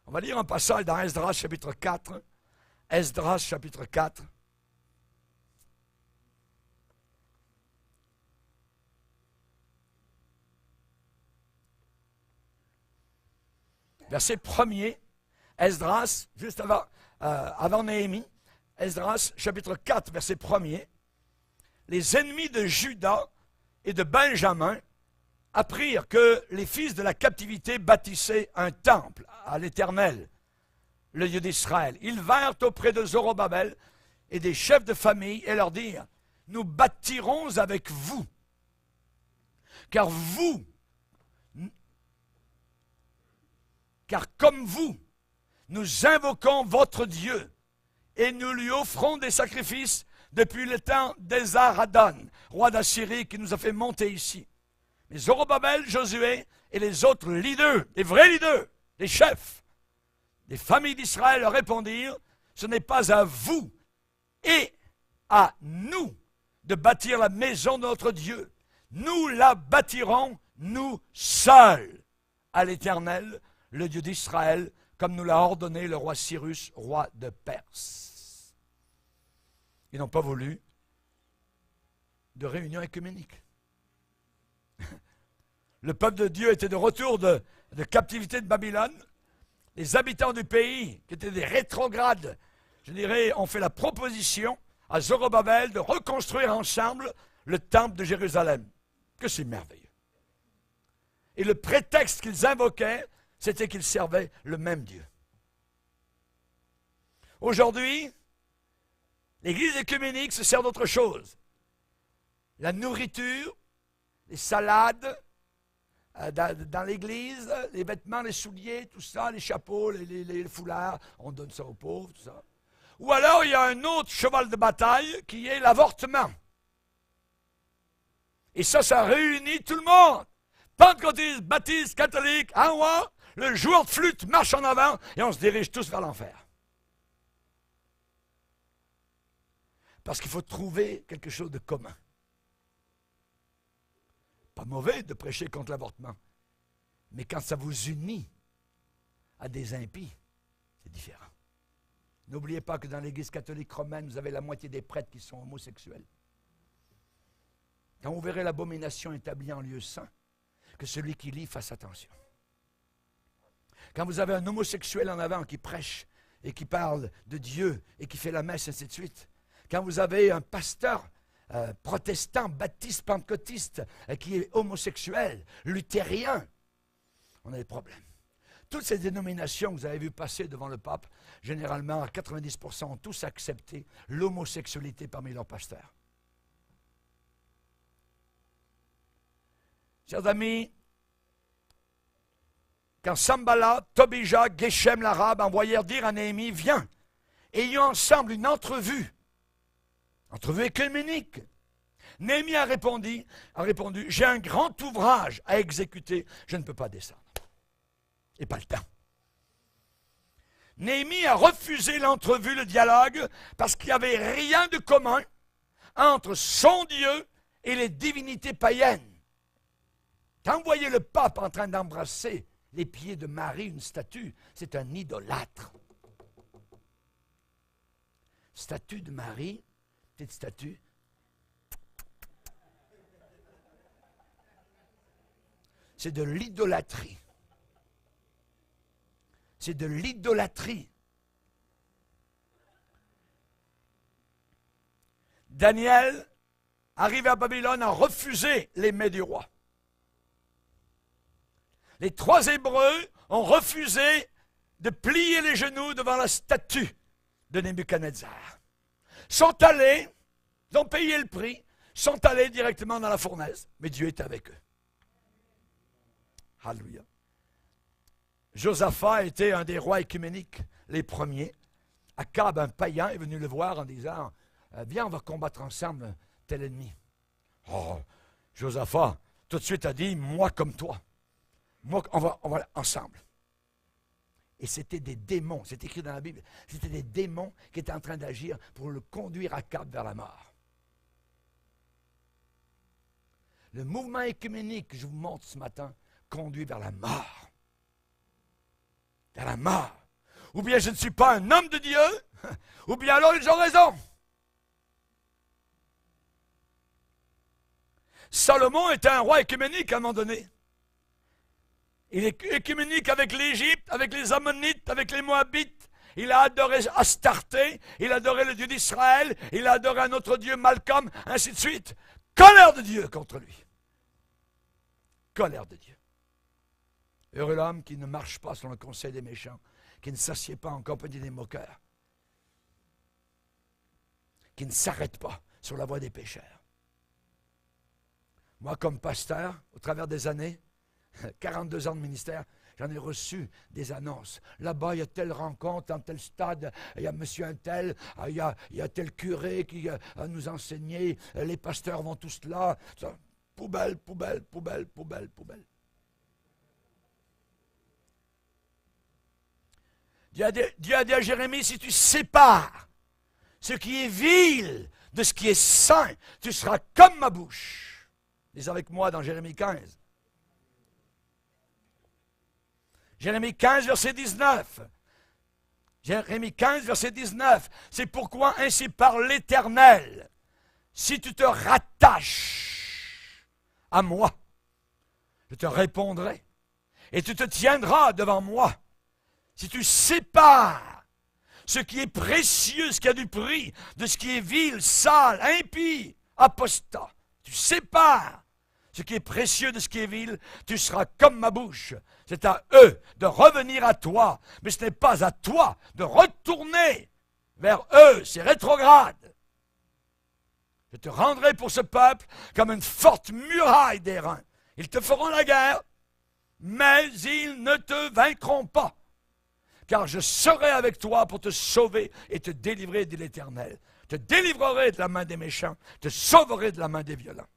S1: On va lire un passage dans Esdras chapitre 4. Esdras chapitre 4. Verset 1er, Esdras, juste avant Néhémie, Esdras, chapitre 4, verset 1er, les ennemis de Juda et de Benjamin apprirent que les fils de la captivité bâtissaient un temple à l'Éternel, le Dieu d'Israël. Ils vinrent auprès de Zorobabel et des chefs de famille et leur dirent, « Nous bâtirons avec vous, car comme vous, nous invoquons votre Dieu et nous lui offrons des sacrifices depuis le temps d'Esarhaddon, roi d'Assyrie, qui nous a fait monter ici. » Mais Zorobabel, Josué et les autres leaders, les vrais leaders, les chefs des familles d'Israël leur répondirent, « Ce n'est pas à vous et à nous de bâtir la maison de notre Dieu. Nous la bâtirons, nous seuls, à l'Éternel, le Dieu d'Israël, comme nous l'a ordonné le roi Cyrus, roi de Perse. » Ils n'ont pas voulu de réunion œcuménique. Le peuple de Dieu était de retour de captivité de Babylone. Les habitants du pays, qui étaient des rétrogrades, je dirais, ont fait la proposition à Zorobabel de reconstruire ensemble le temple de Jérusalem. Que c'est merveilleux. Et le prétexte qu'ils invoquaient, c'était qu'ils servaient le même Dieu. Aujourd'hui, l'Église œcuménique se sert d'autre chose. La nourriture, les salades dans l'Église, les vêtements, les souliers, tout ça, les chapeaux, les foulards, on donne ça aux pauvres, tout ça. Ou alors, il y a un autre cheval de bataille qui est l'avortement. Et ça réunit tout le monde. Pentecôtistes, baptistes, catholiques, en le joueur de flûte marche en avant et on se dirige tous vers l'enfer. Parce qu'il faut trouver quelque chose de commun. Pas mauvais de prêcher contre l'avortement, mais quand ça vous unit à des impies, c'est différent. N'oubliez pas que dans l'Église catholique romaine, vous avez la moitié des prêtres qui sont homosexuels. quand vous verrez l'abomination établie en lieu saint, que celui qui lit fasse attention. Quand vous avez un homosexuel en avant qui prêche et qui parle de Dieu et qui fait la messe, ainsi de suite. Quand vous avez un pasteur protestant, baptiste, pentecôtiste, qui est homosexuel, luthérien, on a des problèmes. Toutes ces dénominations que vous avez vues passer devant le pape, généralement, à 90%, ont tous accepté l'homosexualité parmi leurs pasteurs. Chers amis, quand Sambala, Tobija, Geshem l'arabe envoyèrent dire à Néhémie, viens, ayons ensemble une entrevue écuménique. Néhémie a répondu, j'ai un grand ouvrage à exécuter, je ne peux pas descendre. Et pas le temps. Néhémie a refusé l'entrevue, le dialogue, parce qu'il n'y avait rien de commun entre son Dieu et les divinités païennes. Quand vous voyez le pape en train d'embrasser les pieds de Marie, une statue, c'est un idolâtre. Statue de Marie, petite statue. C'est de l'idolâtrie. C'est de l'idolâtrie. Daniel, arrivé à Babylone, a refusé les mets du roi. Les 3 Hébreux ont refusé de plier les genoux devant la statue de Nebuchadnezzar. Sont allés, ils ont payé le prix, sont allés directement dans la fournaise, mais Dieu est avec eux. Alléluia. Josaphat était un des rois écuméniques, les premiers. Akab, un païen, est venu le voir en disant, viens, on va combattre ensemble tel ennemi. Oh, Josaphat, tout de suite a dit, moi comme toi. Moi, on va ensemble. Et c'était des démons, c'est écrit dans la Bible, c'était des démons qui étaient en train d'agir pour le conduire Akab vers la mort. Le mouvement écuménique que je vous montre ce matin conduit vers la mort. Vers la mort. Ou bien je ne suis pas un homme de Dieu, ou bien alors ils ont raison. Salomon était un roi écuménique à un moment donné. Il est écuménique avec l'Égypte, avec les Ammonites, avec les Moabites. Il a adoré Astarté, il a adoré le Dieu d'Israël, il a adoré un autre Dieu, Malcolm, ainsi de suite. Colère de Dieu contre lui. Colère de Dieu. Heureux l'homme qui ne marche pas selon le conseil des méchants, qui ne s'assied pas en compagnie des moqueurs, qui ne s'arrête pas sur la voie des pécheurs. Moi, comme pasteur, au travers des années, 42 ans de ministère, j'en ai reçu des annonces. Là-bas, il y a telle rencontre, dans tel stade, il y a monsieur un tel, il y a tel curé qui a nous enseigné, les pasteurs vont tous là. Poubelle, poubelle, poubelle, poubelle, poubelle. Dieu a dit à Jérémie, si tu sépares ce qui est vil de ce qui est saint, tu seras comme ma bouche. Lisez avec moi dans Jérémie 15. Jérémie 15, verset 19. Jérémie 15, verset 19. C'est pourquoi ainsi parle l'Éternel. Si tu te rattaches à moi, je te répondrai. Et tu te tiendras devant moi. Si tu sépares ce qui est précieux, ce qui a du prix, de ce qui est vil, sale, impie, apostat, tu sépares ce qui est précieux de ce qui est vil, tu seras comme ma bouche. C'est à eux de revenir à toi, mais ce n'est pas à toi de retourner vers eux, c'est rétrograde. Je te rendrai pour ce peuple comme une forte muraille d'airain. Ils te feront la guerre, mais ils ne te vaincront pas. Car je serai avec toi pour te sauver et te délivrer de l'Éternel. Te délivrerai de la main des méchants, te sauverai de la main des violents.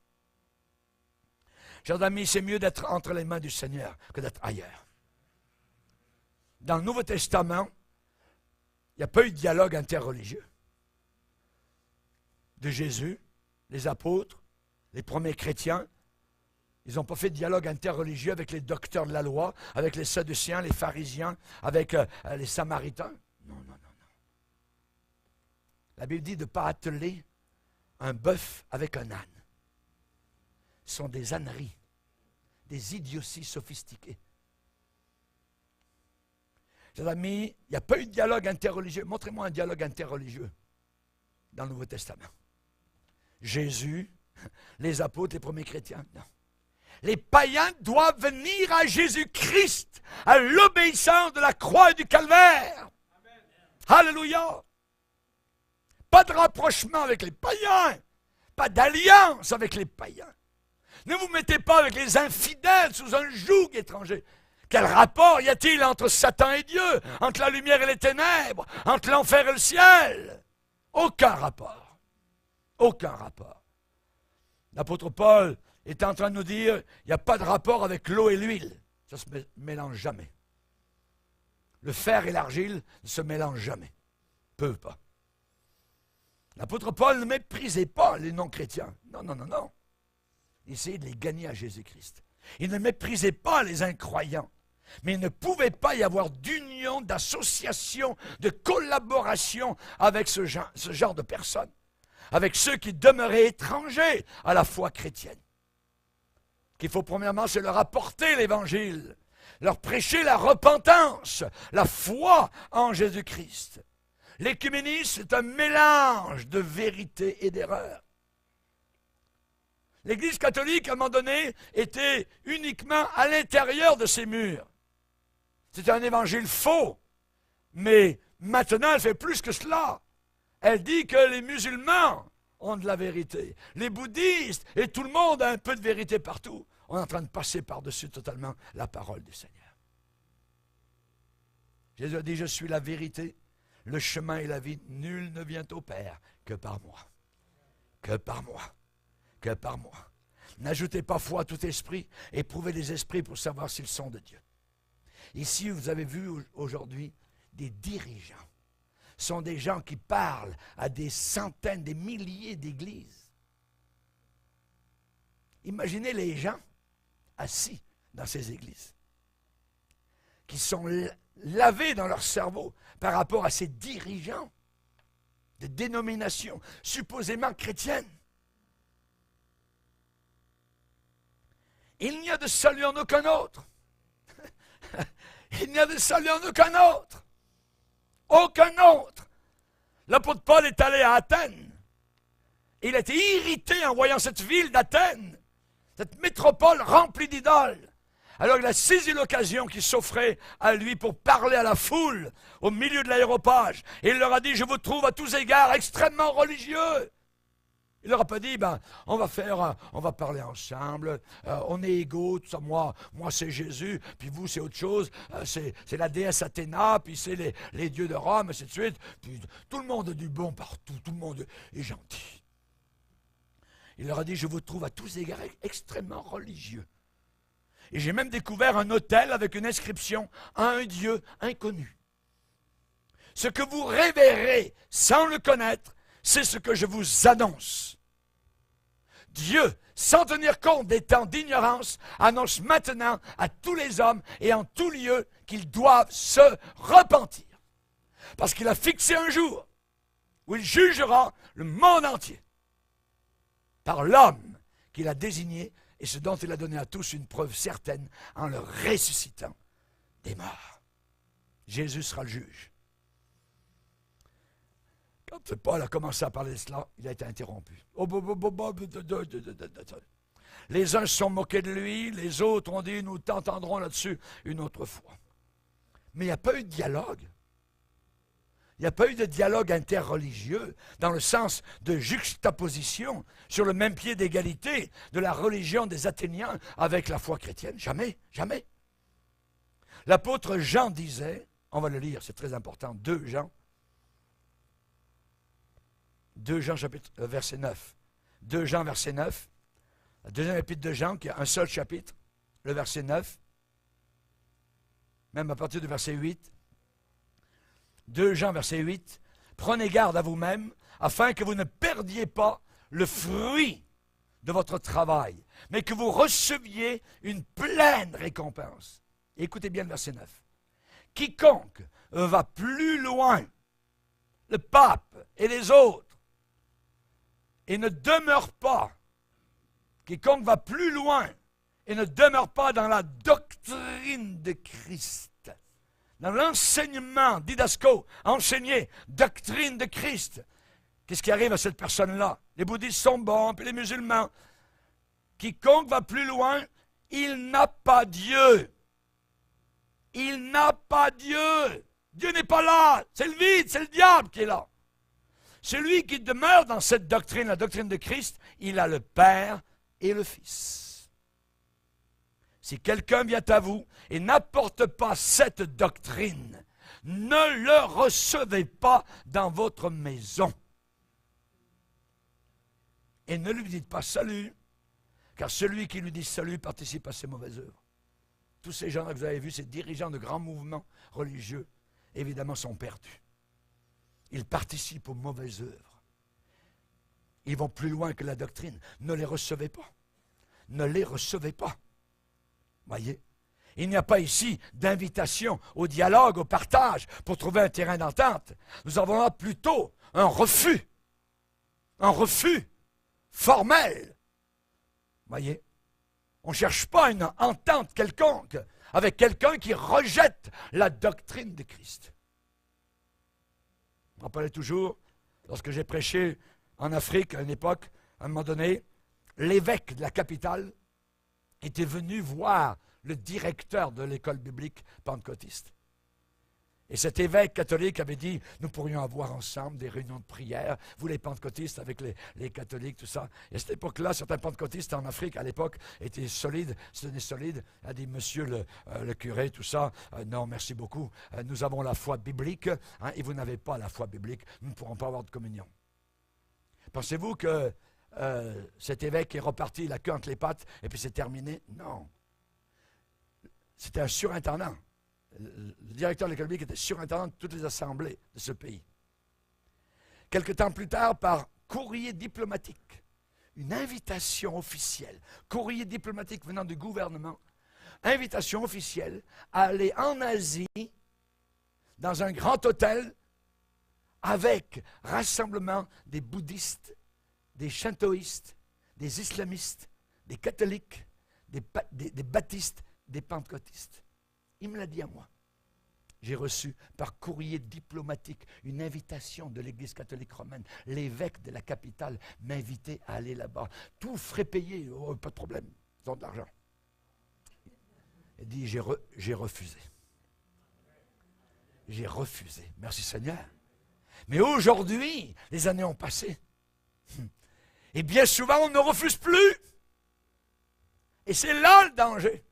S1: Chers amis, c'est mieux d'être entre les mains du Seigneur que d'être ailleurs. Dans le Nouveau Testament, il n'y a pas eu de dialogue interreligieux. De Jésus, les apôtres, les premiers chrétiens, ils n'ont pas fait de dialogue interreligieux avec les docteurs de la loi, avec les Sadducéens, les pharisiens, avec les Samaritains. Non, non, non, non. La Bible dit de ne pas atteler un bœuf avec un âne. sont des âneries, des idioties sophistiquées. Chers amis, il n'y a pas eu de dialogue interreligieux. Montrez-moi un dialogue interreligieux dans le Nouveau Testament. Jésus, les apôtres, les premiers chrétiens, non. Les païens doivent venir à Jésus-Christ, à l'obéissance de la croix et du calvaire. Amen. Alléluia. Pas de rapprochement avec les païens, pas d'alliance avec les païens. Ne vous mettez pas avec les infidèles sous un joug étranger. Quel rapport y a-t-il entre Satan et Dieu, entre la lumière et les ténèbres, entre l'enfer et le ciel? Aucun rapport. Aucun rapport. L'apôtre Paul est en train de nous dire, il n'y a pas de rapport avec l'eau et l'huile. Ça ne se mélange jamais. Le fer et l'argile ne se mélangent jamais. Ils ne peuvent pas. L'apôtre Paul ne méprisait pas les non-chrétiens. Non, non, non, non. Il essayait de les gagner à Jésus-Christ. Il ne méprisait pas les incroyants. Mais il ne pouvait pas y avoir d'union, d'association, de collaboration avec ce genre de personnes. Avec ceux qui demeuraient étrangers à la foi chrétienne. Qu'il faut premièrement, c'est leur apporter l'évangile, leur prêcher la repentance, la foi en Jésus-Christ. L'écuménisme est un mélange de vérité et d'erreur. L'Église catholique, à un moment donné, était uniquement à l'intérieur de ses murs. C'était un évangile faux, mais maintenant, elle fait plus que cela. Elle dit que les musulmans ont de la vérité. Les bouddhistes et tout le monde a un peu de vérité partout. On est en train de passer par-dessus totalement la parole du Seigneur. Jésus a dit, je suis la vérité, le chemin et la vie. Nul ne vient au Père que par moi. Que par moi. Que par moi. N'ajoutez pas foi à tout esprit, éprouvez les esprits pour savoir s'ils sont de Dieu. Ici, vous avez vu aujourd'hui des dirigeants. Ce sont des gens qui parlent à des centaines, des milliers d'églises. Imaginez les gens assis dans ces églises, qui sont lavés dans leur cerveau par rapport à ces dirigeants de dénominations supposément chrétiennes. Il n'y a de salut en aucun autre. Il n'y a de salut en aucun autre. Aucun autre. L'apôtre Paul est allé à Athènes. Il a été irrité en voyant cette ville d'Athènes, cette métropole remplie d'idoles. Alors il a saisi l'occasion qui s'offrait à lui pour parler à la foule au milieu de l'aréopage. Et il leur a dit, je vous trouve à tous égards extrêmement religieux. Il leur a pas dit, on va parler ensemble, on est égaux, tout ça, moi c'est Jésus, puis vous c'est autre chose, c'est la déesse Athéna, puis c'est les dieux de Rome, ainsi de suite. Puis tout le monde a du bon partout, tout le monde est gentil. Il leur a dit, je vous trouve à tous égards extrêmement religieux. Et j'ai même découvert un autel avec une inscription à un Dieu inconnu. Ce que vous révérez sans le connaître, c'est ce que je vous annonce. Dieu, sans tenir compte des temps d'ignorance, annonce maintenant à tous les hommes et en tout lieu qu'ils doivent se repentir. Parce qu'il a fixé un jour où il jugera le monde entier par l'homme qu'il a désigné et ce dont il a donné à tous une preuve certaine en le ressuscitant des morts. Jésus sera le juge. Quand Paul a commencé à parler de cela, il a été interrompu. Les uns se sont moqués de lui, les autres ont dit, nous t'entendrons là-dessus une autre fois. Mais il n'y a pas eu de dialogue. Il n'y a pas eu de dialogue interreligieux dans le sens de juxtaposition sur le même pied d'égalité de la religion des Athéniens avec la foi chrétienne. Jamais, jamais. L'apôtre Jean disait, on va le lire, c'est très important, 2 Jean chapitre, verset 9. 2 Jean verset 9. La deuxième épître de Jean qui a un seul chapitre, le verset 9. Même à partir du verset 8. 2 Jean verset 8. Prenez garde à vous-même afin que vous ne perdiez pas le fruit de votre travail, mais que vous receviez une pleine récompense. Écoutez bien le verset 9. Quiconque va plus loin, le pape et les autres, et ne demeure pas, Quiconque va plus loin et ne demeure pas dans la doctrine de Christ, dans l'enseignement, didasco, enseigner, doctrine de Christ. Qu'est-ce qui arrive à cette personne-là? Les bouddhistes sont bons, puis les musulmans. Quiconque va plus loin, il n'a pas Dieu. Il n'a pas Dieu. Dieu n'est pas là. C'est le vide, c'est le diable qui est là. Celui qui demeure dans cette doctrine, la doctrine de Christ, il a le Père et le Fils. Si quelqu'un vient à vous et n'apporte pas cette doctrine, ne le recevez pas dans votre maison. Et ne lui dites pas salut, car celui qui lui dit salut participe à ses mauvaises œuvres. Tous ces gens que vous avez vus, ces dirigeants de grands mouvements religieux, évidemment, sont perdus. Ils participent aux mauvaises œuvres. Ils vont plus loin que la doctrine. Ne les recevez pas. Ne les recevez pas. Voyez? Il n'y a pas ici d'invitation au dialogue, au partage, pour trouver un terrain d'entente. Nous avons là plutôt un refus formel. Voyez? On ne cherche pas une entente quelconque avec quelqu'un qui rejette la doctrine de Christ. Je me rappelais toujours, lorsque j'ai prêché en Afrique à une époque, à un moment donné, l'évêque de la capitale était venu voir le directeur de l'école biblique pentecôtiste. Et cet évêque catholique avait dit, nous pourrions avoir ensemble des réunions de prière, vous les pentecôtistes avec les catholiques, tout ça. Et à cette époque-là, certains pentecôtistes en Afrique, à l'époque, étaient solides, se tenaient solides, a dit, monsieur le curé, tout ça, non, merci beaucoup, nous avons la foi biblique, hein, et vous n'avez pas la foi biblique, nous ne pourrons pas avoir de communion. Pensez-vous que cet évêque est reparti la queue entre les pattes, et puis c'est terminé? Non. C'était un surintendant. Le directeur de l'école biblique était surintendant de toutes les assemblées de ce pays. Quelque temps plus tard, par courrier diplomatique, une invitation officielle, courrier diplomatique venant du gouvernement, invitation officielle à aller en Asie, dans un grand hôtel, avec rassemblement des bouddhistes, des shintoïstes, des islamistes, des catholiques, des baptistes, des pentecôtistes. Il me l'a dit à moi. J'ai reçu par courrier diplomatique une invitation de l'Église catholique romaine. L'évêque de la capitale m'invitait à aller là-bas. Tout frais payé, oh, pas de problème, ils ont de l'argent. Il dit, j'ai refusé. J'ai refusé. Merci Seigneur. Mais aujourd'hui, les années ont passé. Et bien souvent, on ne refuse plus. Et c'est là le danger.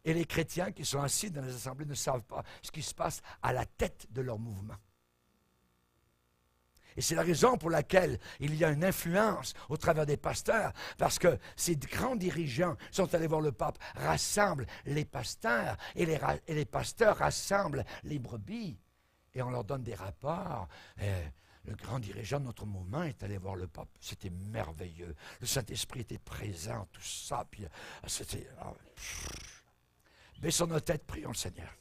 S1: Et les chrétiens qui sont assis dans les assemblées ne savent pas ce qui se passe à la tête de leur mouvement. Et c'est la raison pour laquelle il y a une influence au travers des pasteurs, parce que ces grands dirigeants sont allés voir le pape, rassemblent les pasteurs, et les pasteurs rassemblent les brebis, et on leur donne des rapports. Le grand dirigeant de notre mouvement est allé voir le pape. C'était merveilleux. Le Saint-Esprit était présent, tout ça. Puis, c'était... Baissons nos têtes, prions le Seigneur.